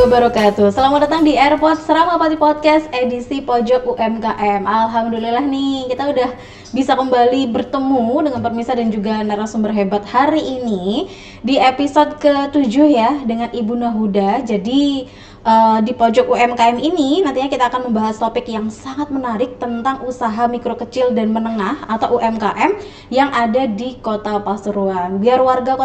wabarakatuh. Selamat datang di AirPods Ramapati Podcast edisi Pojok UMKM. Alhamdulillah nih, kita udah bisa kembali bertemu dengan pemirsa dan juga narasumber hebat hari ini di episode ke-7 ya dengan Ibu Nahuda. Jadi di Pojok UMKM ini nantinya kita akan membahas topik yang sangat menarik tentang usaha mikro kecil dan menengah atau UMKM yang ada di Kota Pasuruan. Biar warga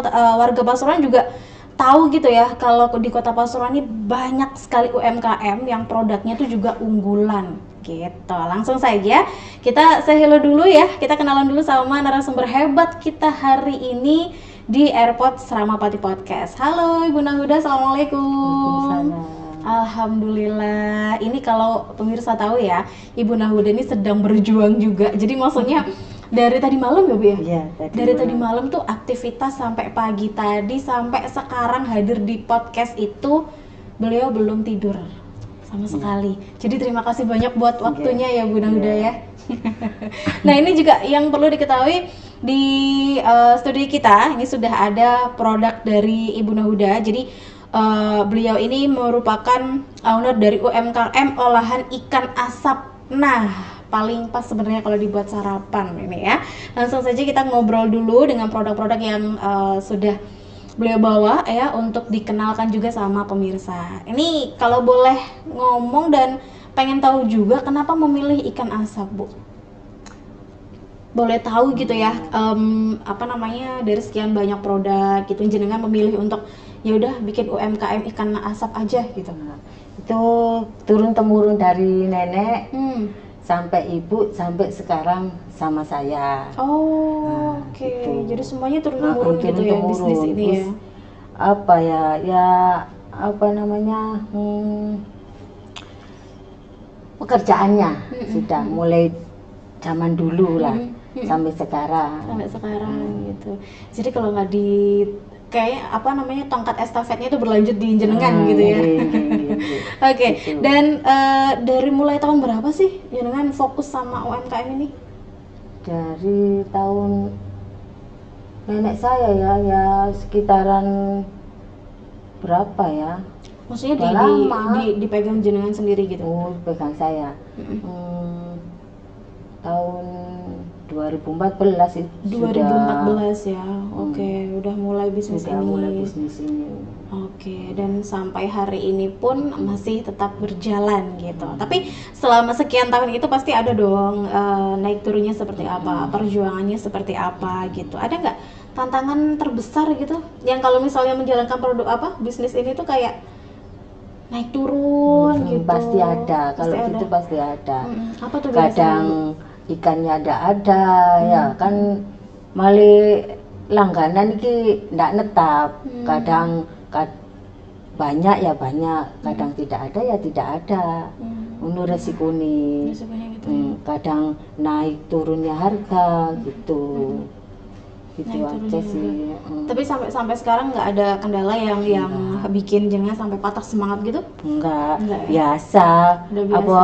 Pasuruan juga tahu gitu ya, kalau di Kota Pasuruan ini banyak sekali UMKM yang produknya tuh juga unggulan gitu. Langsung saja kita say hello dulu ya, kita kenalan dulu sama narasumber hebat kita hari ini di AirPods Ramapati Podcast. Halo Ibu Nahuda, Assalamualaikum. Alhamdulillah. Ini kalau pemirsa tahu ya, Ibu Nahuda ini sedang berjuang juga. Jadi maksudnya dari tadi malam ya Bu ya? Iya, Tadi malam tuh aktivitas sampai pagi tadi, sampai sekarang hadir di podcast itu beliau belum tidur sama sekali. Jadi terima kasih banyak buat waktunya ya Bu Nahuda ya. Nah ini juga yang perlu diketahui di studio kita, ini sudah ada produk dari Ibu Nahuda. Jadi beliau ini merupakan owner dari UMKM olahan ikan asap. Nah paling pas sebenarnya kalau dibuat sarapan ini ya. Langsung saja kita ngobrol dulu dengan produk-produk yang sudah beliau bawa ya untuk dikenalkan juga sama pemirsa. Ini kalau boleh ngomong dan pengen tahu juga kenapa memilih ikan asap, Bu? Boleh tahu gitu ya, dari sekian banyak produk gitu jenengan memilih untuk ya udah bikin UMKM ikan asap aja gitu. Itu turun temurun dari nenek sampai ibu sampai sekarang sama saya. Oh, oke. Gitu. Jadi semuanya turun temurun gitu ya bisnis ini ya. Apa ya apa namanya? Pekerjaannya sudah mulai zaman dulu lah sampai sekarang. Sampai sekarang gitu. Jadi kalau nggak di kayak tongkat estafetnya itu berlanjut di jenengan gitu ya. Oke. Gitu. Dan dari mulai tahun berapa sih jenengan fokus sama UMKM ini? Dari tahun nenek saya ya sekitaran berapa ya? Maksudnya dipegang jenengan sendiri gitu? Oh, pegang saya. Tahun 2014 itu 2014 ya. Oke, udah mulai bisnis ini. Oke, dan sampai hari ini pun masih tetap berjalan gitu. Tapi selama sekian tahun itu pasti ada dong naik turunnya seperti apa, perjuangannya seperti apa gitu. Ada nggak tantangan terbesar gitu? Yang kalau misalnya menjalankan bisnis ini tuh kayak naik turun gitu. Pasti ada, kalau gitu pasti ada. Apa tuh kadang ikannya ada ya kan mali langganan iki ndak netap. Kadang banyak ya banyak, kadang tidak ada ya tidak ada. Menurut resiko nih. Gitu. Kadang naik turunnya harga gitu. Gitu aja sih. Tapi sampai sekarang nggak ada kendala yang bikin jenengan sampai patah semangat gitu? Enggak ya? biasa. Udah biasa. Apa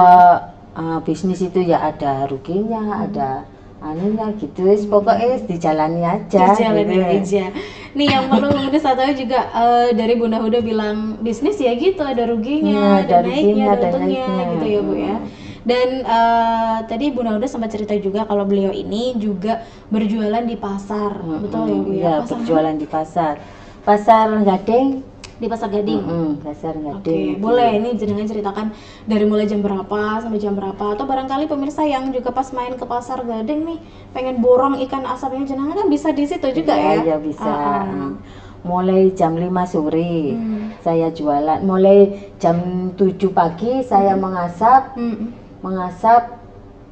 bisnis itu ya ada ruginya, ada anunya gitu. Pokoknya dijalani aja. Nih yang perlu pemirsa tahu juga dari Bu Nahuda bilang bisnis ya gitu, ada ruginya, ada naiknya, ada untungnya gitu ya Bu ya. Dan tadi Bu Nahuda sempat cerita juga kalau beliau ini juga berjualan di pasar, betul ya Bu ya? Iya, berjualan di pasar Gading. Di Pasar Gading? Pasar Oke, Gading. boleh ini jenengan ceritakan dari mulai jam berapa sampai jam berapa, atau barangkali pemirsa yang juga pas main ke Pasar Gading nih pengen borong ikan asapnya jenengan kan bisa di situ juga ya? Iya bisa. Mulai jam 5 sore saya jualan, mulai jam 7 pagi saya mengasap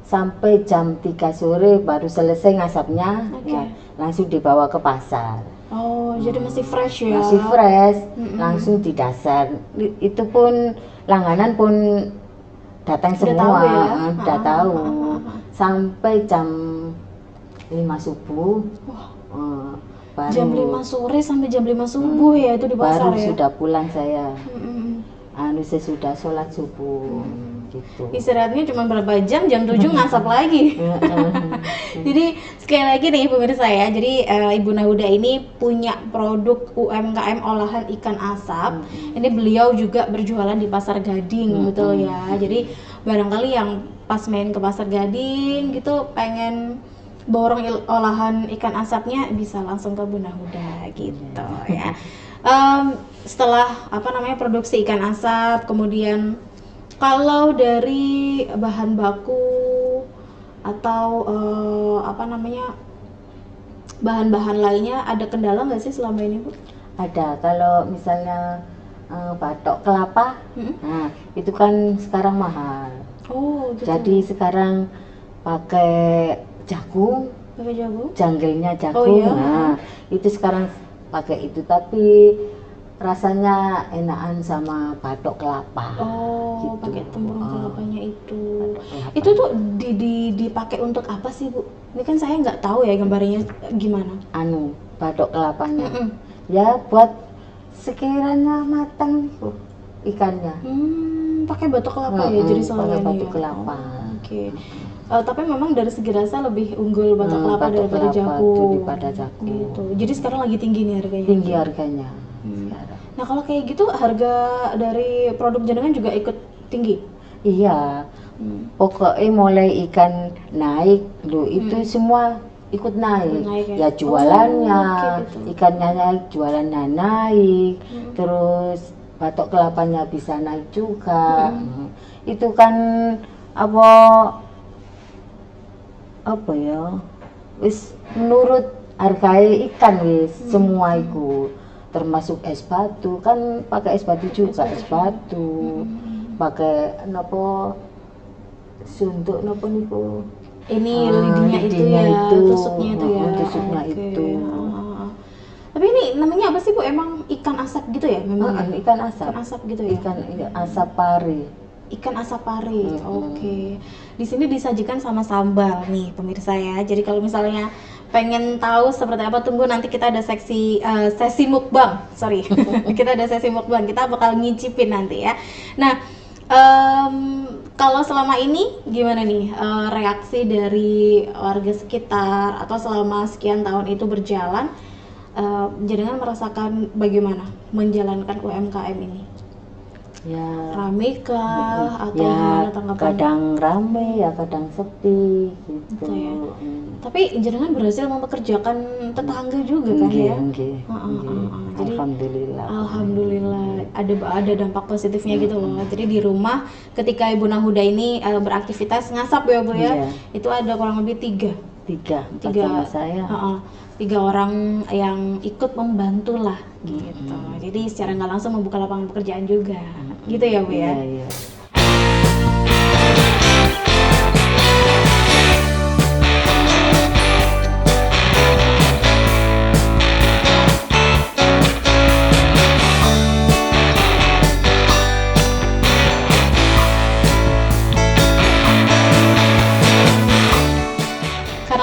sampai jam 3 sore baru selesai ngasapnya. Ya, langsung dibawa ke pasar. Oh, jadi masih fresh ya? Masih fresh, langsung di dasar. Itu pun langganan pun datang semua, udah tahu. Sampai jam 5 subuh. Baru, jam 5 sore sampai jam 5 subuh ya itu di pasar baru ya? Sudah pulang saya. Saya sudah sholat subuh. gitu. Istirahatnya cuma berapa jam, jam 7 ngasap lagi. Jadi sekali lagi nih pemirsa ya, jadi Ibu Nahuda ini punya produk UMKM olahan ikan asap. Ini beliau juga berjualan di Pasar Gading, betul ya. Jadi barangkali yang pas main ke Pasar Gading gitu pengen borong olahan ikan asapnya, bisa langsung ke Bu Nahuda gitu ya. Setelah produksi ikan asap, kemudian kalau dari bahan baku atau bahan-bahan lainnya, ada kendala nggak sih selama ini, Bu? Ada, kalau misalnya batok kelapa, nah itu kan sekarang mahal. Oh, gitu. Jadi sekarang pakai jagung, janggelnya jagung. Oh, iya? Nah, itu sekarang pakai itu, tapi rasanya enakan sama batok kelapa. Oh, gitu. pakai tempurung kelapanya itu. Kelapa. Itu tuh dipakai untuk apa sih, Bu? Ini kan saya nggak tahu ya gambarnya gimana. Batok kelapanya. Ya buat sekiranya matang ikannya. Pakai batok kelapa ya, jadi selama pakai ini batok ya? kelapa. Oke. Tapi memang dari segi rasa lebih unggul batok kelapa daripada jagung. Daripada jagung. Gitu. Jadi sekarang lagi tinggi nih harganya. Tinggi harganya. Sekarang. Nah kalau kayak gitu harga dari produk jenengan juga ikut tinggi? Iya. Pokoknya mulai ikan naik itu semua ikut naik ya, jualannya. Gitu. Ikannya naik, jualannya naik. Terus batok kelapanya bisa naik juga. Itu kan apa ya, wis menurut harga ikan wis semua itu, termasuk es batu kan, pakai es batu juga, es batu pakai suntuk niku ini lidinya itu ya, tusuknya itu ya. Tusuknya itu. Tapi ini namanya apa sih, Bu? Emang ikan asap gitu ya memang? Ikan asap. Ikan asap gitu ya. Ikan asap pari. Ikan asap pari. Oke. Di sini disajikan sama sambal nih pemirsa ya. Jadi kalau misalnya pengen tahu seperti apa, tunggu nanti kita ada sesi mukbang. Sorry. Kita ada sesi mukbang. Kita bakal ngicipin nanti ya. Nah, kalau selama ini gimana nih reaksi dari warga sekitar, atau selama sekian tahun itu berjalan, jenengan merasakan bagaimana menjalankan UMKM ini? Ya, rame kah atau ya, gimana tanggapan? Kadang rame ya, kadang sepi gitu. Ya. Tapi jenengan berhasil mempekerjakan tetangga juga kan ya? Jadi alhamdulillah ada dampak positifnya gitu loh. Jadi di rumah ketika Ibu Nahuda ini beraktivitas ngasap ya, Bu ya, itu ada kurang lebih tiga sama saya. 3 orang yang ikut membantu lah gitu. Jadi secara nggak langsung membuka lapangan pekerjaan juga, gitu ya, Bu ya. Iya.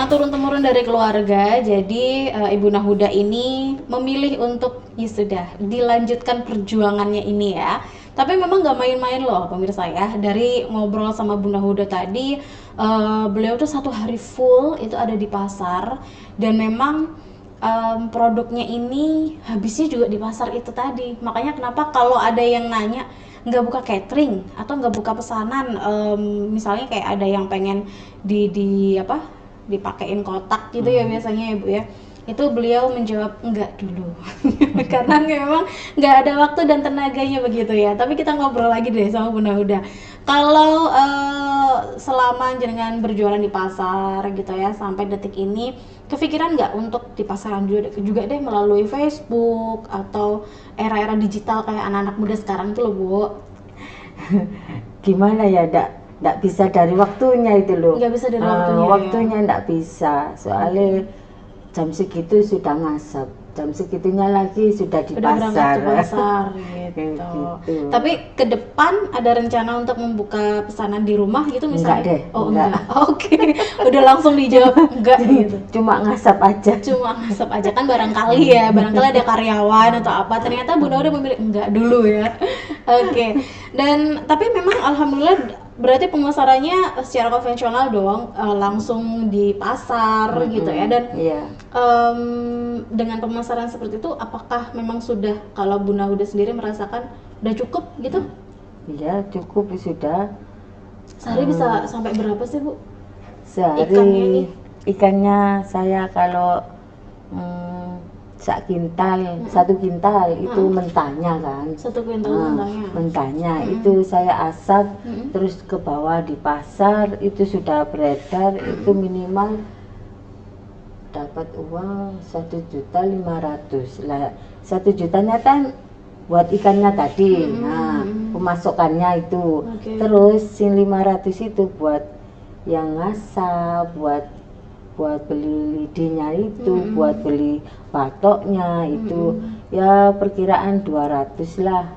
Turun-temurun dari keluarga, jadi Ibu Nahuda ini memilih untuk sudah dilanjutkan perjuangannya ini ya. Tapi memang nggak main-main loh pemirsa ya. Dari ngobrol sama Bu Nahuda tadi, beliau tuh 1 hari full itu ada di pasar, dan memang produknya ini habisnya juga di pasar itu tadi. Makanya kenapa kalau ada yang nanya nggak buka catering atau nggak buka pesanan, misalnya kayak ada yang pengen dipakein kotak gitu ya biasanya ya, Bu ya, itu beliau menjawab enggak dulu karena memang nggak ada waktu dan tenaganya begitu ya. Tapi kita ngobrol lagi deh sama Bu Nahuda. Kalau selama jenengan berjualan di pasar gitu ya sampai detik ini, kepikiran nggak untuk di pasaran juga deh melalui Facebook atau era-era digital kayak anak-anak muda sekarang tuh loh, Bu? Gimana ya, nggak bisa dari waktunya itu loh. Nggak bisa dari waktunya. Waktunya nggak bisa, soalnya jam segitu sudah ngasap, jam segitunya lagi sudah di pasar. Gitu. Tapi ke depan ada rencana untuk membuka pesanan di rumah gitu misalnya? Enggak deh. Oh enggak. Oke. Udah langsung dijawab enggak gitu. Cuma ngasap aja. Kan barangkali ada karyawan atau apa. Ternyata Bu Nahuda memilih enggak dulu ya. Oke. Dan tapi memang alhamdulillah berarti pemasarannya secara konvensional dong, langsung di pasar gitu ya. Dan Iya. dengan pemasaran seperti itu, apakah memang sudah, kalau Bunda Huda sendiri merasakan udah cukup gitu? Iya, cukup sudah. Sehari bisa sampai berapa sih Bu? Sehari Ikannya nih? ikannya saya kalau sak kintal, 1 kintal itu mentahnya kan. 1 kuintal mentahnya. Mentahnya itu saya asap terus ke bawah di pasar, itu sudah beredar, itu minimal dapat uang 1.500.000 lah. 1 jutanya kan buat ikannya tadi, nah pemasukannya itu. Oke. Terus sin 500 itu buat yang ngasap, buat beli lidinya itu, buat beli batoknya itu, ya perkiraan 200 lah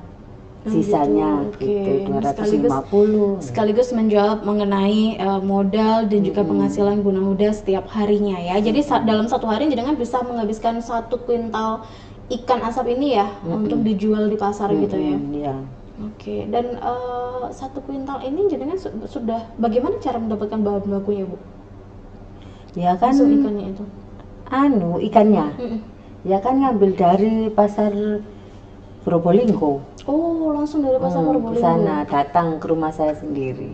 sisanya gitu. gitu, 250. Sekaligus menjawab mengenai modal dan juga penghasilan Bunda Huda setiap harinya ya. Jadi dalam 1 hari jenengan bisa menghabiskan 1 kuintal ikan asap ini ya untuk dijual di pasar gitu ya. Iya. Oke, dan 1 kuintal ini jenengan sudah bagaimana cara mendapatkan bahan bakunya Bu? Ya kan Langsung ikannya itu. ikannya. Ya kan ngambil dari pasar Probolinggo. Oh, langsung dari pasar Ke Probolinggo. sana, datang ke rumah saya sendiri.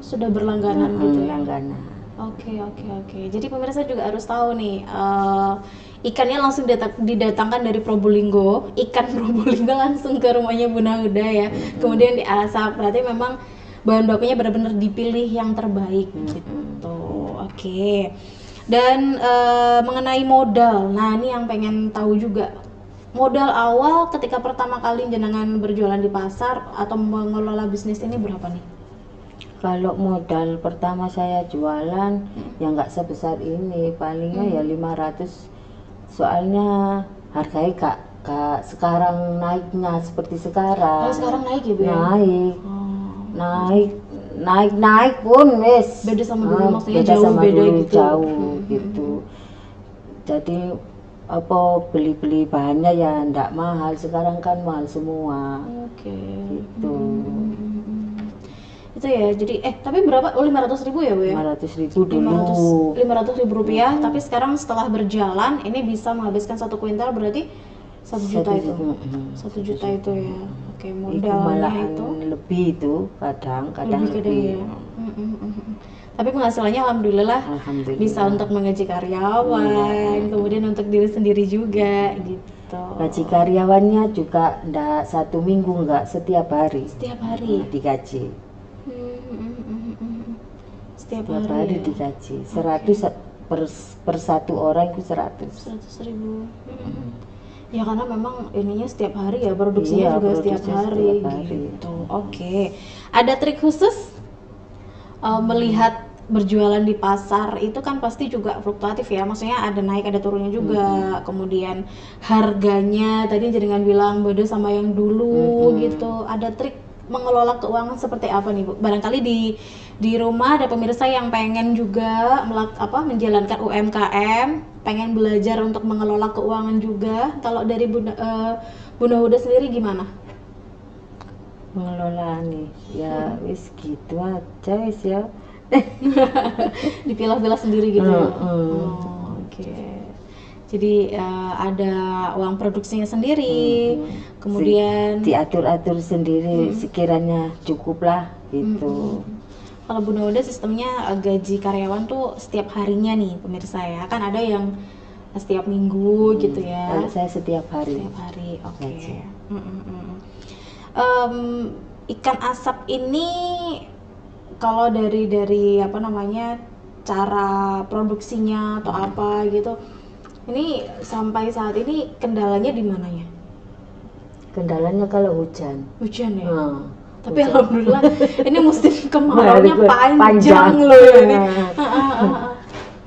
Sudah berlangganan gitu ya. Langganan. Oke. Jadi pemirsa juga harus tahu nih, ikannya langsung didatangkan dari Probolinggo, ikan Probolinggo langsung ke rumahnya Bunda Huda ya. Kemudian diasap. Berarti memang bahan bakunya benar-benar dipilih yang terbaik gitu. Oke. Dan mengenai modal, nah ini yang pengen tahu juga. Modal awal ketika pertama kali jenengan berjualan di pasar atau mengelola bisnis ini berapa nih? Kalau modal pertama saya jualan ya nggak sebesar ini, palingnya ya 500. Soalnya harganya kak sekarang naiknya seperti sekarang. Oh, sekarang naik ya Bu ya? Naik pun wes. Beda sama dulu, maksudnya beda jauh sama beda dulu, gitu. jauh gitu. Jadi beli bahannya ya ndak mahal, sekarang kan mahal semua. Oke. Gitu. Itu ya, jadi tapi berapa? Oh, 500.000 ya Bu ya? 500.000 dulu. 500.000 rupiah, tapi sekarang setelah berjalan ini bisa menghabiskan 1 kuintal, berarti 1 juta itu. 1 juta itu ya. Oke, modalnya itu lebih itu kadang lebih. Tapi penghasilannya alhamdulillah bisa untuk menggaji karyawan, kemudian untuk diri sendiri juga gitu. Gaji karyawannya juga ndak 1 minggu, enggak, setiap hari. Setiap hari Digaji. Setiap hari ya? digaji 100 per 1 orang itu 100.000. Ya karena memang ininya setiap hari ya, produksinya juga setiap hari gitu. Oke. Ada trik khusus melihat berjualan di pasar itu kan pasti juga fluktuatif ya, maksudnya ada naik ada turunnya juga. Kemudian harganya tadi jenengan bilang beda sama yang dulu gitu. Ada trik mengelola keuangan seperti apa nih Bu? Barangkali di rumah ada pemirsa yang pengen juga menjalankan UMKM, pengen belajar untuk mengelola keuangan juga. Kalau dari Bunda Huda sendiri gimana? Mengelola nih ya wis gitu aja wis ya. Dipilah-pilah sendiri gitu ya. Oke. Jadi ada uang produksinya sendiri, kemudian diatur-atur sendiri sekiranya cukup lah gitu. Kalau Bunda Huda sistemnya gaji karyawan tuh setiap harinya nih pemirsa ya, kan ada yang setiap minggu gitu ya. Kalau saya setiap hari. Setiap hari, oke. Ikan asap ini kalau dari cara produksinya atau apa gitu, ini sampai saat ini kendalanya di mananya? Kendalanya kalau hujan ya. Tapi alhamdulillah ini musim kemaraunya panjang loh ini.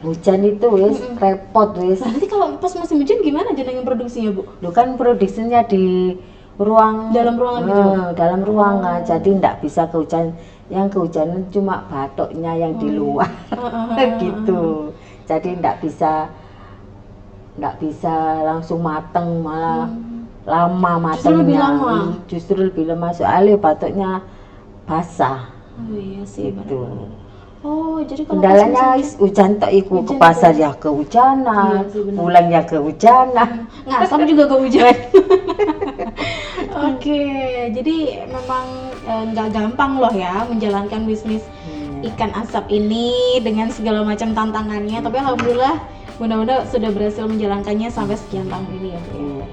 Hujan itu wis repot wis. Nanti kalau pas musim hujan gimana jenengan produksinya Bu? Lu kan produksinya di dalam ruangan gitu. Dalam ruangan, jadi ndak bisa kehujanan. Yang kehujanan cuma batoknya yang di luar. Gitu. Jadi ndak bisa langsung mateng, malah lama matengnya. Justru lebih lama soalnya batoknya basah. Oh iya sih, Gitu. benar-benar. Oh, jadi kalau Kendalanya pas musim hujan tok iku ke hujan pasar tok. ya kehujanan, Iya sih, benar. pulang ya kehujanan. ngasap juga gak hujan. Oke, jadi memang nggak gampang loh ya menjalankan bisnis ikan asap ini dengan segala macam tantangannya. Tapi alhamdulillah Bunda sudah berhasil menjalankannya sampai sekian tahun ini ya Bu. Iya.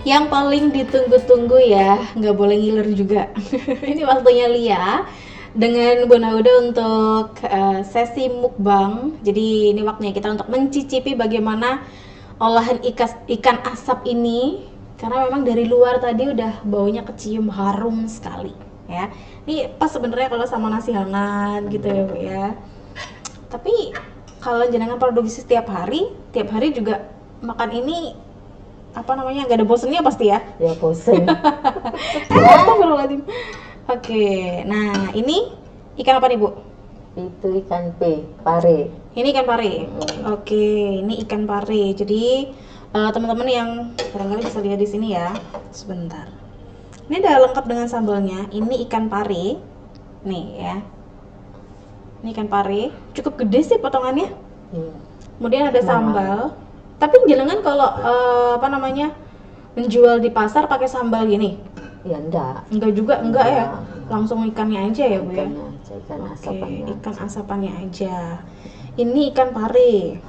Yang paling ditunggu-tunggu ya, nggak boleh ngiler juga. Ini waktunya Lia dengan Bunda Uda untuk sesi mukbang. Jadi ini waktunya kita untuk mencicipi bagaimana olahan ikan asap ini. Karena memang dari luar tadi udah baunya kecium harum sekali ya. Ini pas sebenarnya kalau sama nasi hangat gitu ya Bu ya. Tapi kalau jenengan produksi tiap hari juga makan ini apa namanya, nggak ada bosennya pasti ya. Ya bosen. Astagfirullahaladzim. Oke, nah ini ikan apa nih Bu? Itu ikan pare. Ini ikan pare. Oke, ini ikan pare. Jadi teman-teman yang barangkali bisa lihat di sini ya. Sebentar. Ini udah lengkap dengan sambalnya. Ini ikan pare. Nih ya. Ini ikan pare. Cukup gede sih potongannya. Iya. Kemudian ada sambal. Tapi jenengan kalau apa namanya menjual di pasar pakai sambal gini? Ya enggak. Enggak juga, enggak ya. Enggak. Langsung ikannya aja ya Bu ya. Ikannya aja, ikan Oke, asapannya. ikan asapannya aja. Ini ikan pare.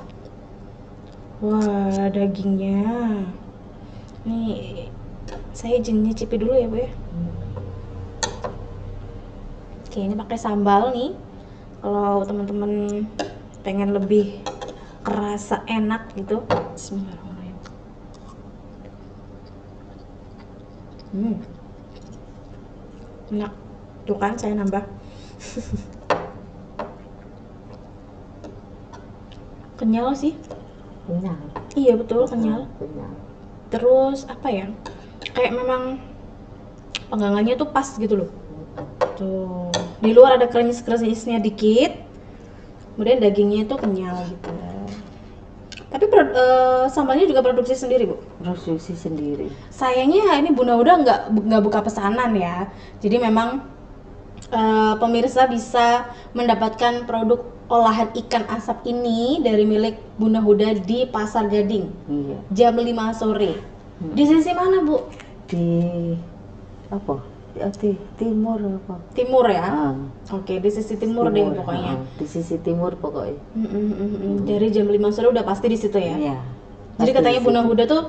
Wah, dagingnya. Nih, saya izin nyicipi dulu ya Bu ya. Oke, ini pakai sambal nih. Kalau teman-teman pengen lebih kerasa enak gitu. Bismillahirrahmanirrahim. Enak. Tuh kan saya nambah. Kenyal sih. Kenyal. Iya betul, kenyal. Kenyal. Terus apa ya? Kayak memang penggangannya tuh pas gitu loh. Tuh. Di luar ada krenyes-krenyesnya dikit. Kemudian dagingnya itu kenyal gitu. Tapi sambalnya juga produksi sendiri Bu? Produksi sendiri. Sayangnya ini Bunda udah nggak buka pesanan ya. Jadi memang pemirsa bisa mendapatkan produk olahan ikan asap ini dari milik Bunda Huda di Pasar Gading. Iya. Jam 5 sore. Di sisi mana Bu? Di apa? Di timur apa? Timur ya? Ah, Oke, di sisi timur deh pokoknya. Di sisi timur pokoknya. Dari jam 5 sore udah pasti di situ ya? Iya. Jadi Pasti katanya di Bunda situ. Huda tuh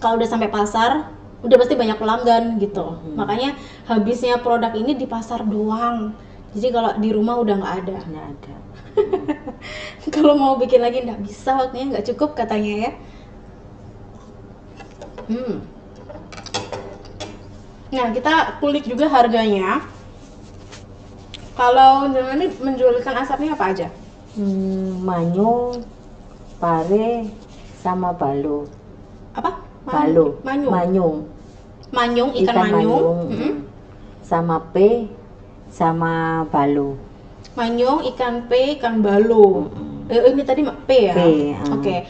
kalau udah sampai pasar udah pasti banyak pelanggan gitu. Makanya habisnya produk ini di pasar doang. Jadi kalau di rumah udah nggak ada. Nggak ada. Kalau mau bikin lagi nggak bisa, waktunya nggak cukup katanya ya. Nah kita kulik juga harganya. Kalau ini menjual ikan asapnya apa aja? Manyung, pare, sama balo. Apa? Balo. Manyung. Manyung. Ikan manyung. Sama sama balo. Manyung, ikan pe, ikan balo. Ini tadi P ya? P, Oke.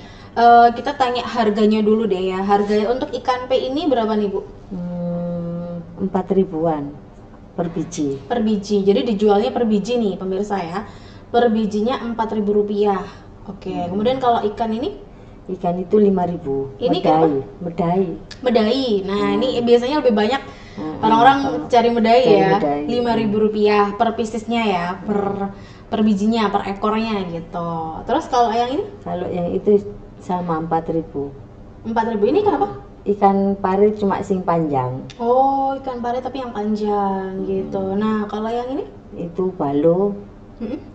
Kita tanya harganya dulu deh ya. Harga untuk ikan pe ini berapa nih Bu? 4.000-an per biji. Per biji. Jadi dijualnya per biji nih pemirsa ya. Per bijinya Rp4.000. Oke. Kemudian kalau ikan ini? Ikan itu 5.000. Ini medai. Nah, ini biasanya lebih banyak orang-orang cari medai ya. Rp5.000 per piecesnya ya, per bijinya, per ekornya gitu. Terus kalau yang ini? Kalau yang itu sama 4.000. Rp4.000 ini kenapa? Ikan pare cuma sing panjang. Oh, ikan pare tapi yang panjang gitu. Nah, kalau yang ini? Itu balo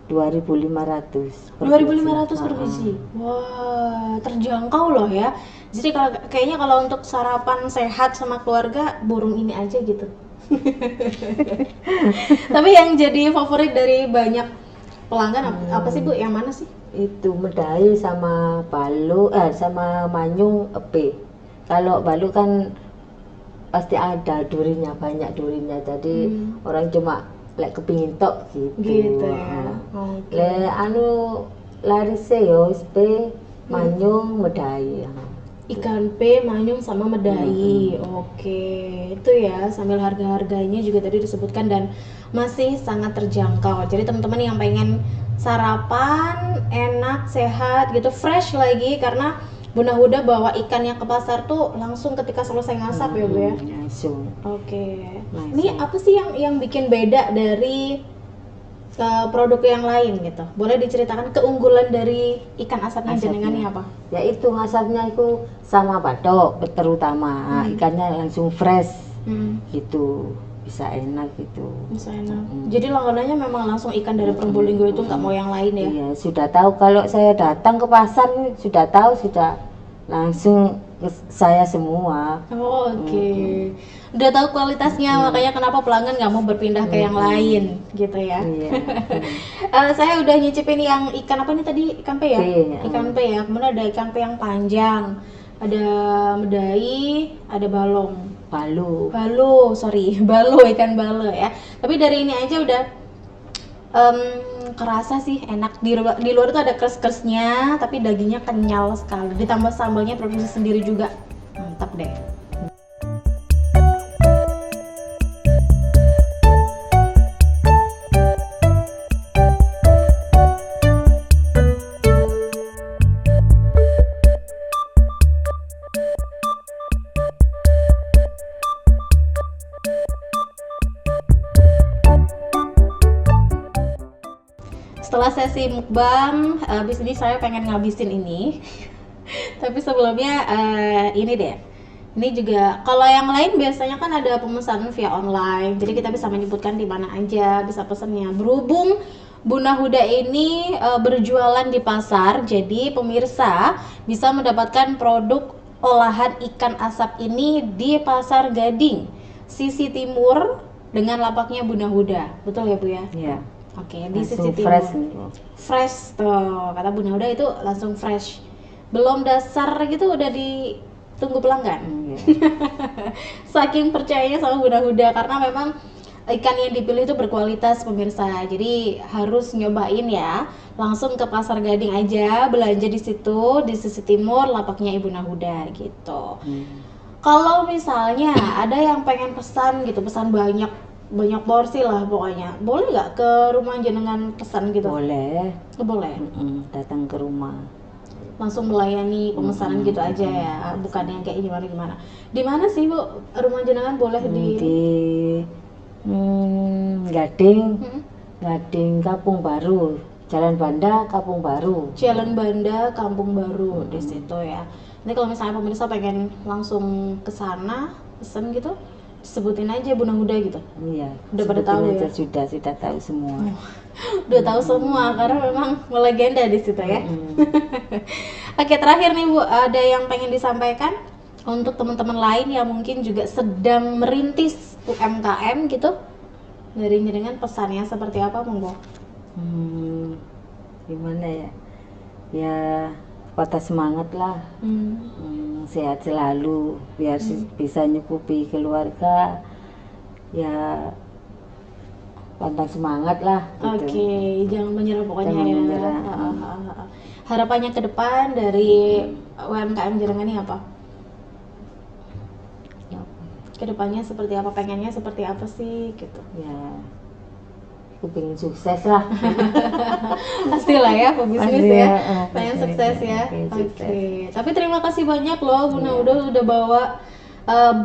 2.500 per 2.500 per biji. Wah, terjangkau loh ya. Jadi kayaknya kalau untuk sarapan sehat sama keluarga burung ini aja gitu. Tapi yang jadi favorit dari banyak pelanggan apa sih Bu? Yang mana sih? Itu medai sama balu sama manyung epe. Kalau balu kan pasti ada durinya, banyak durinya, jadi orang cuma kepingin tok gitu. Gitu ya. Oke. Larise yo spe manyung medai. Ikan pe, manyung sama medai. Oke, itu ya, sambil harga-harganya juga tadi disebutkan dan masih sangat terjangkau. Jadi teman-teman yang pengen sarapan enak, sehat gitu, fresh lagi, karena Bunda Huda bawa ikannya ke pasar tuh langsung ketika selesai ngasap ya Bu ya. Langsung. Oke. Langsung. Ini apa sih yang bikin beda dari produk yang lain gitu? Boleh diceritakan keunggulan dari ikan asapnya jenengan ini apa? Ya itu ngasapnya itu sama batok terutama, ikannya langsung fresh gitu, bisa enak gitu. Bisa enak. Jadi langganannya memang langsung ikan dari Probolinggo itu, nggak mau yang lain ya? Iya, sudah tahu kalau saya datang ke pasar sudah tahu, sudah langsung ke saya semua. Oh, oke. Udah tahu kualitasnya, makanya kenapa pelanggan nggak mau berpindah ke yang lain gitu ya. Iya. Saya udah nyicipin yang ikan apa nih tadi, ikan pe ya? Pe, Ikan pe ya. Kemudian ada ikan pe yang panjang, ada medai, ada balong. Balu. Balo, ikan balo ya. Tapi dari ini aja udah kerasa sih enak. Di luar itu ada kers-kersnya, tapi dagingnya kenyal sekali. Ditambah sambalnya produksi sendiri juga, mantap deh. Setelah sesi mukbang, habis ini saya pengen ngabisin ini. Tapi sebelumnya ini deh. Ini juga kalau yang lain biasanya kan ada pemesanan via online. Jadi kita bisa menyebutkan di mana aja bisa pesennya. Berhubung Bunda Huda ini berjualan di pasar, jadi pemirsa bisa mendapatkan produk olahan ikan asap ini di Pasar Gading, sisi timur dengan lapaknya Bunda Huda. Betul ya Bu ya? Iya. Oke, di Langsung sisi timur. fresh. Fresh tuh, kata Bunda Huda itu langsung fresh. Belum dasar gitu udah ditunggu pelanggan. Iya. Saking percayanya sama Bunda Huda, karena memang ikan yang dipilih itu berkualitas pemirsa. Jadi harus nyobain ya. Langsung ke Pasar Gading aja, belanja di situ, di sisi timur lapaknya Ibu Nahuda gitu. Kalau misalnya ada yang pengen pesan gitu, pesan banyak porsi lah pokoknya, boleh nggak ke rumah jenengan pesan gitu? Boleh. Boleh. Datang ke rumah. Langsung melayani pemesanan gitu aja ya, bukan yang kayak gimana. Di mana sih Bu rumah jenengan? Boleh di Gading, Gading Kampung Baru, Jalan Banda Kampung Baru. Jalan Banda Kampung Baru di situ ya. Nanti kalau misalnya pemirsa pengen langsung ke sana pesen gitu, sebutin aja Bunda Huda gitu. Iya. Udah pada tahu ya? Sudah tahu semua. Udah tahu semua karena memang melegenda di situ ya. Oke, terakhir nih Bu, ada yang pengen disampaikan untuk teman-teman lain yang mungkin juga sedang merintis UMKM gitu? Dari jenengan pesannya seperti apa, monggo? Gimana ya? Ya patah semangat lah. Sehat selalu biar bisa nyukupi keluarga. Ya pantang semangat lah gitu. Oke, jangan menyerah pokoknya. Jangan ya. menyerah. Harapannya ke depan dari UMKM jenengan ini apa? Kedepannya seperti apa, pengennya seperti apa sih gitu? Ya aku pengen sukses lah. Pastilah ya pebisnis Pasti ya, ya, pengen pasti. sukses ya. Pengen Oke, sukses. tapi terima kasih banyak loh Bunda udah bawa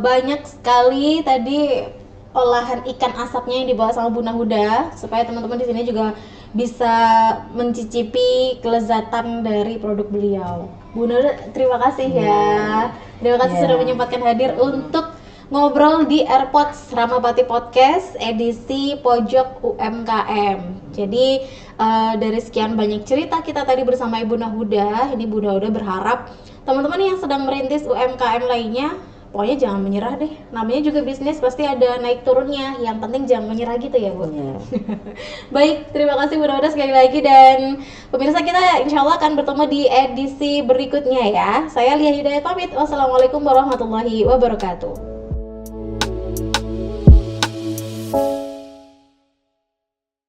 banyak sekali tadi olahan ikan asapnya yang dibawa sama Bunda Huda, supaya teman-teman di sini juga bisa mencicipi kelezatan dari produk beliau. Bunda Huda, terima kasih ya. Terima kasih sudah menyempatkan hadir untuk ngobrol di AirPods Ramapati Podcast edisi Pojok UMKM. Jadi dari sekian banyak cerita kita tadi bersama Ibu Nahuda, ini Bunda Huda berharap teman-teman yang sedang merintis UMKM lainnya, pokoknya jangan menyerah deh. Namanya juga bisnis pasti ada naik turunnya. Yang penting jangan menyerah gitu ya, Bu. Iya. Baik, terima kasih Bu Roda sekali lagi, dan pemirsa kita insya Allah akan bertemu di edisi berikutnya ya. Saya Lia Hidayat pamit. Wassalamualaikum warahmatullahi wabarakatuh.